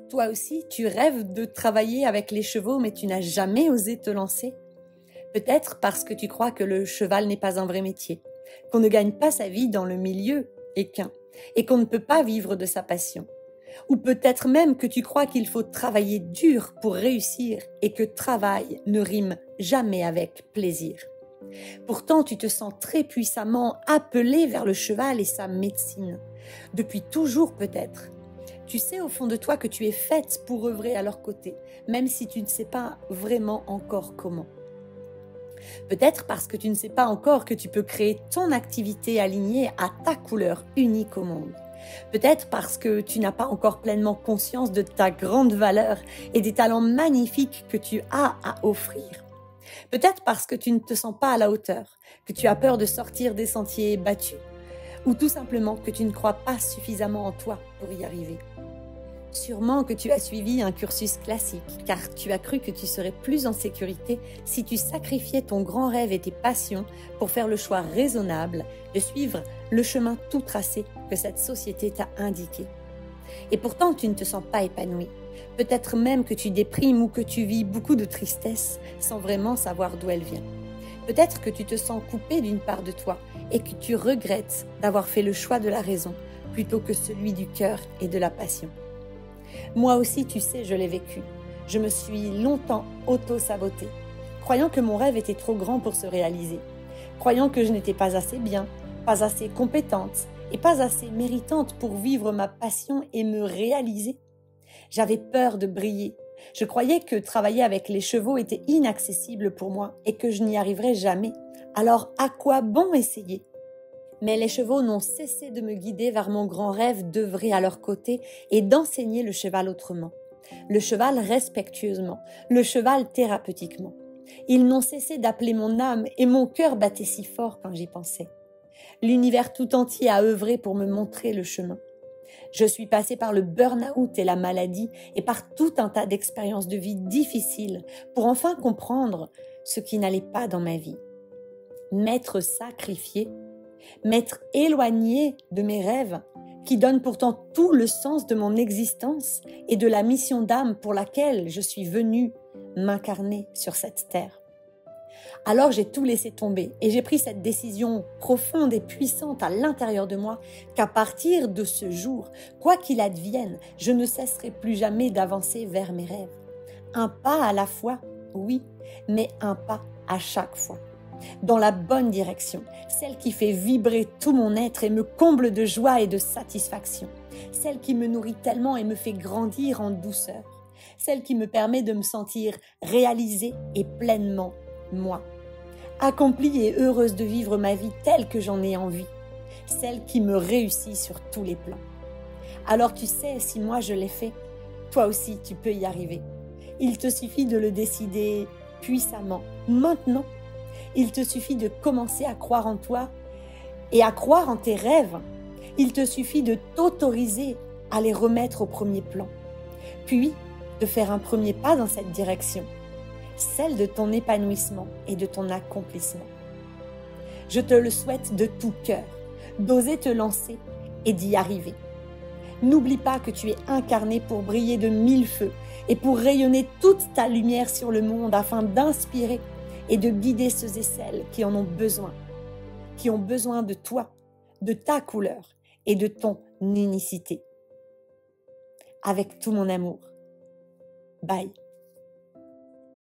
Toi aussi, tu rêves de travailler avec les chevaux, mais tu n'as jamais osé te lancer. Peut-être parce que tu crois que le cheval n'est pas un vrai métier, qu'on ne gagne pas sa vie dans le milieu équin, et qu'on ne peut pas vivre de sa passion. Ou peut-être même que tu crois qu'il faut travailler dur pour réussir et que travail ne rime jamais avec plaisir. Pourtant, tu te sens très puissamment appelé vers le cheval et sa médecine. Depuis toujours peut-être. Tu sais au fond de toi que tu es faite pour œuvrer à leur côté, même si tu ne sais pas vraiment encore comment. Peut-être parce que tu ne sais pas encore que tu peux créer ton activité alignée à ta couleur unique au monde. Peut-être parce que tu n'as pas encore pleinement conscience de ta grande valeur et des talents magnifiques que tu as à offrir. Peut-être parce que tu ne te sens pas à la hauteur, que tu as peur de sortir des sentiers battus, ou tout simplement que tu ne crois pas suffisamment en toi pour y arriver. Sûrement que tu as suivi un cursus classique, car tu as cru que tu serais plus en sécurité si tu sacrifiais ton grand rêve et tes passions pour faire le choix raisonnable de suivre le chemin tout tracé que cette société t'a indiqué. Et pourtant, tu ne te sens pas épanoui. Peut-être même que tu déprimes ou que tu vis beaucoup de tristesse sans vraiment savoir d'où elle vient. Peut-être que tu te sens coupé d'une part de toi et que tu regrettes d'avoir fait le choix de la raison plutôt que celui du cœur et de la passion. Moi aussi, tu sais, je l'ai vécu. Je me suis longtemps auto-sabotée, croyant que mon rêve était trop grand pour se réaliser, croyant que je n'étais pas assez bien, pas assez compétente et pas assez méritante pour vivre ma passion et me réaliser. J'avais peur de briller. Je croyais que travailler avec les chevaux était inaccessible pour moi et que je n'y arriverais jamais. Alors, à quoi bon essayer ? Mais les chevaux n'ont cessé de me guider vers mon grand rêve d'œuvrer à leur côté et d'enseigner le cheval autrement. Le cheval respectueusement, le cheval thérapeutiquement. Ils n'ont cessé d'appeler mon âme et mon cœur battait si fort quand j'y pensais. L'univers tout entier a œuvré pour me montrer le chemin. Je suis passée par le burn-out et la maladie et par tout un tas d'expériences de vie difficiles pour enfin comprendre ce qui n'allait pas dans ma vie. M'être sacrifiée, m'être éloignée de mes rêves qui donnent pourtant tout le sens de mon existence et de la mission d'âme pour laquelle je suis venue m'incarner sur cette terre. Alors j'ai tout laissé tomber et j'ai pris cette décision profonde et puissante à l'intérieur de moi qu'à partir de ce jour, quoi qu'il advienne, je ne cesserai plus jamais d'avancer vers mes rêves. Un pas à la fois, oui, mais un pas à chaque fois. Dans la bonne direction, celle qui fait vibrer tout mon être et me comble de joie et de satisfaction, celle qui me nourrit tellement et me fait grandir en douceur, celle qui me permet de me sentir réalisée et pleinement moi, accomplie et heureuse de vivre ma vie telle que j'en ai envie, celle qui me réussit sur tous les plans. Alors tu sais, si moi je l'ai fait, toi aussi tu peux y arriver. Il te suffit de le décider puissamment, maintenant. Il te suffit de commencer à croire en toi et à croire en tes rêves. Il te suffit de t'autoriser à les remettre au premier plan, puis de faire un premier pas dans cette direction, celle de ton épanouissement et de ton accomplissement. Je te le souhaite de tout cœur, d'oser te lancer et d'y arriver. N'oublie pas que tu es incarné pour briller de 1000 feux et pour rayonner toute ta lumière sur le monde afin d'inspirer et de guider ceux et celles qui en ont besoin de toi, de ta couleur et de ton unicité. Avec tout mon amour. Bye.